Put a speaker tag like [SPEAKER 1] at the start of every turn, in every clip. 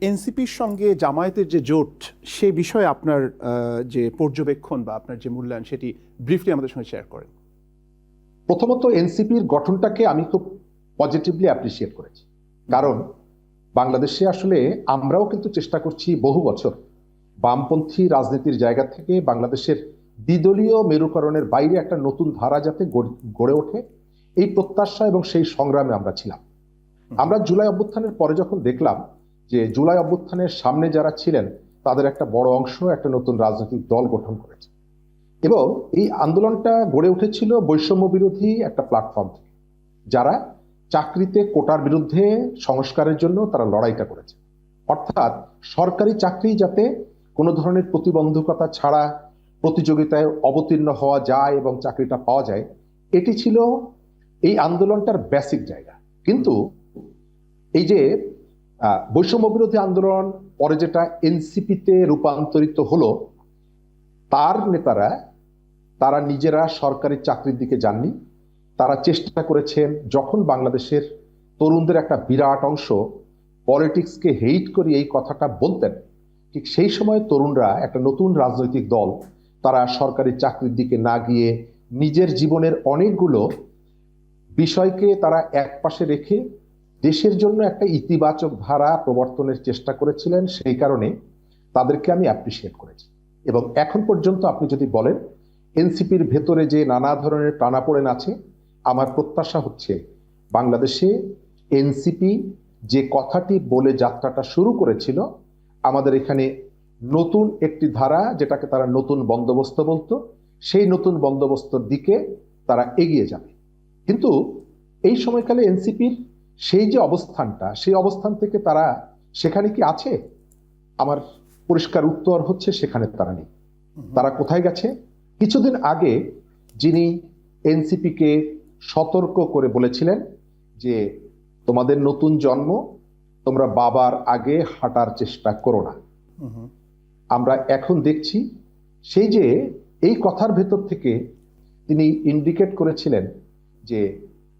[SPEAKER 1] এনসিপির সঙ্গে জামায়াতের যে জোট সে বিষয়ে আপনার যে পর্যবেক্ষণ বা আপনার যে মূল্যায়ন সেটি ব্রিফলি আমাদের সঙ্গে শেয়ার করেন।
[SPEAKER 2] প্রথমত এনসিপির গঠনটাকে আমি খুব পজিটিভলি অ্যাপ্রিসিয়েট করেছি, কারণ বাংলাদেশে আসলে আমরাও কিন্তু চেষ্টা করছি বহু বছর বামপন্থী রাজনীতির জায়গা থেকে বাংলাদেশের দ্বিদলীয় মেরুকরণের বাইরে একটা নতুন ধারা যাতে গড়ে ওঠে, এই প্রত্যাশা এবং সেই সংগ্রামে আমরা ছিলাম। আমরা জুলাই অভ্যুত্থানের পরে যখন দেখলাম যে জুলাই অভ্যুত্থানের সামনে যারা ছিলেন তাদের একটা বড় অংশ একটা নতুন রাজনৈতিক দল গঠন করেছে, এবং এই আন্দোলনটা গড়ে উঠেছিল বৈষম্য বিরোধী একটা প্ল্যাটফর্ম থেকে, যারা চাকরিতে কোটার বিরুদ্ধে সংস্কারের জন্য তারা লড়াইটা করেছে। অর্থাৎ সরকারি চাকরি যাতে কোনো ধরনের প্রতিবন্ধকতা ছাড়া প্রতিযোগিতায় অবতীর্ণ হওয়া যায় এবং চাকরিটা পাওয়া যায়, এটি ছিল এই আন্দোলনটার বেসিক জায়গা। কিন্তু এই যে বৈষম্য বিরোধী আন্দোলন পরে যেটা এনসিপিতে রূপান্তরিত হলো, তার নেতারা তারা নিজেরা সরকারি চাকরির দিকে যাননি। তারা চেষ্টা করেছেন, যখন বাংলাদেশের তরুণদের একটা বিরাট অংশ পলিটিক্সকে হেইট করে এই কথাটা বলতেন, ঠিক সেই সময় তরুণরা একটা নতুন রাজনৈতিক দল তারা সরকারি চাকরির দিকে না গিয়ে নিজের জীবনের অনেকগুলো বিষয়কে তারা একপাশে রেখে দেশের জন্য একটা ইতিবাচক ধারা প্রবর্তনের চেষ্টা করেছিলেন। সেই কারণে তাদেরকে আমি অ্যাপ্রিসিয়েট করেছি। এবং এখন পর্যন্ত আপনি যদি বলেন এনসিপির ভেতরে যে নানা ধরনের টানাপোড়েন আছে, আমার প্রত্যাশা হচ্ছে বাংলাদেশে এনসিপি যে কথাটি বলে যাত্রাটা শুরু করেছিল, আমাদের এখানে নতুন একটি ধারা, যেটাকে তারা নতুন বন্দোবস্ত বলতো, সেই নতুন বন্দোবস্তর দিকে তারা এগিয়ে যাবে। কিন্তু এই সময়কালে এনসিপির সেই যে অবস্থানটা, সেই অবস্থান থেকে তারা সেখানে কি আছে? আমার পরিষ্কার উত্তর হচ্ছে সেখানে তারা নেই। তারা কোথায় গেছে? কিছুদিন আগে যিনি এনসিপিকে সতর্ক করে বলেছিলেন যে তোমাদের নতুন জন্ম, তোমরা বাবার আগে হাঁটার চেষ্টা করো না, আমরা এখন দেখছি সেই যে এই কথার ভেতর থেকে তিনি ইন্ডিকেট করেছিলেন যে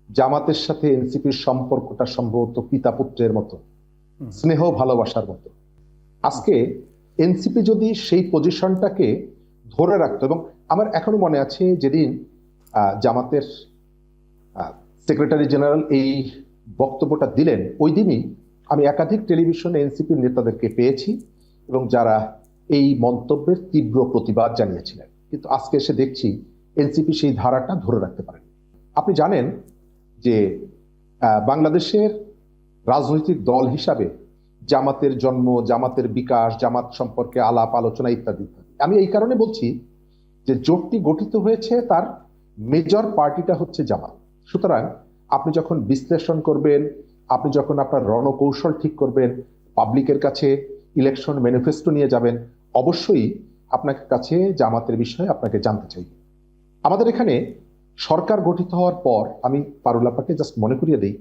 [SPEAKER 2] জামাতের সাথে এনসিপির সম্পর্কটা সম্ভবত পিতা পুত্রের মতো, স্নেহ ভালোবাসার মতো। আজকে এনসিপি যদি সেই পজিশনটাকে ধরে রাখতো, এবং আমার এখনো মনে আছে যেদিন জামাতের সেক্রেটারি জেনারেল এই বক্তব্যটা দিলেন, ওই দিনই আমি একাধিক টেলিভিশনে এনসিপির নেতাদেরকে পেয়েছি এবং যারা এই মন্তব্যের তীব্র প্রতিবাদ জানিয়েছিলেন। কিন্তু আজকে এসে দেখছি এনসিপি সেই ধারাটা ধরে রাখতে পারেন। আপনি জানেন যে বাংলাদেশের রাজনৈতিক দল হিসাবে জামাতের জন্ম, জামাতের বিকাশ, জামাত সম্পর্কে আলাপ আলোচনা ইত্যাদি ইত্যাদি। আমি এই কারণে বলছি যে জোটটি গঠিত হয়েছে, তার মেজর পার্টিটা হচ্ছে জামাত। সুতরাং আপনি যখন বিশ্লেষণ করবেন, আপনি যখন আপনার রণকৌশল ঠিক করবেন, পাবলিকের কাছে ইলেকশন ম্যানিফেস্টো নিয়ে যাবেন, অবশ্যই আপনার কাছে জামাতের বিষয়ে আপনাকে জানতে চাই। আমাদের এখানে সরকার গঠিত হওয়ার পর, আমি পারুল আপাকে জাস্ট মনে করিয়ে দিই,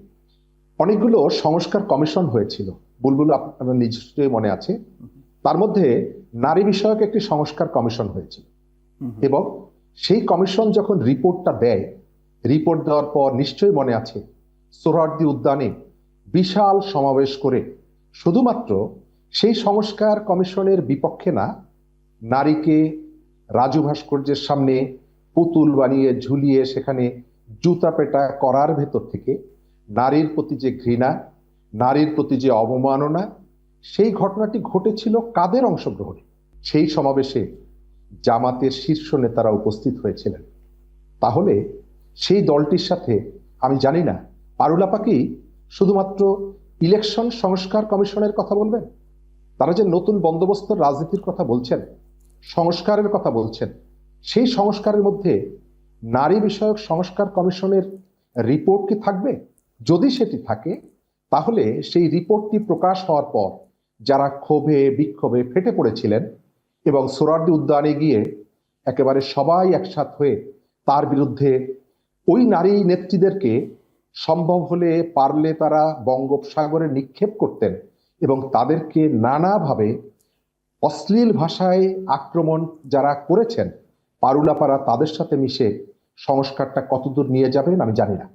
[SPEAKER 2] অনেকগুলো সংস্কার কমিশন হয়েছিল। বুলবুল আপনার নিশ্চয়ই মনে আছে, তার মধ্যে নারী বিষয়ক একটি সংস্কার কমিশন হয়েছিল। এবং সেই কমিশন যখন রিপোর্টটা দেয়, রিপোর্ট দেওয়ার পর নিশ্চয়ই মনে আছে সোহরাওয়ার্দী উদ্যানে বিশাল সমাবেশ করে শুধুমাত্র সেই সংস্কার কমিশনের বিপক্ষে না, নারীকে রাজু ভাস্কর্যের সামনে পুতুল বানিয়ে ঝুলিয়ে সেখানে জুতা পেটা করার ভেতর থেকে নারীর প্রতি যে ঘৃণা, নারীর প্রতি যে অবমাননা, সেই ঘটনাটি ঘটেছিল কাদের অংশগ্রহণে? সেই সমাবেশে জামাতের শীর্ষ নেতারা উপস্থিত হয়েছিলেন। তাহলে সেই দলটির সাথে আমি জানি না পারুল আপা কি শুধুমাত্র ইলেকশন সংস্কার কমিশনের কথা বলবেন? তারা যে নতুন বন্দোবস্ত রাজনীতির কথা বলছেন, সংস্কারের কথা বলছেন, সেই সংস্কারের মধ্যে নারী বিষয়ক সংস্কার কমিশনের রিপোর্ট কি থাকবে? যদি সেটি থাকে, তাহলে সেই রিপোর্টটি প্রকাশ হওয়ার পর যারা ক্ষোভে বিক্ষোভে ফেটে পড়েছিলেন এবং সোহরাওয়ার্দী উদ্যানে গিয়ে একেবারে সবাই একসাথ হয়ে তার বিরুদ্ধে ওই নারী নেত্রীদেরকে সম্ভব হলে পারলে তারা বঙ্গোপসাগরে নিক্ষেপ করতেন এবং তাদেরকে নানাভাবে অশ্লীল ভাষায় আক্রমণ যারা করেছেন, পারুল আপারা তাদের সাথে মিশে সংস্কারটা কতদূর নিয়ে যাবেন আমি জানি না।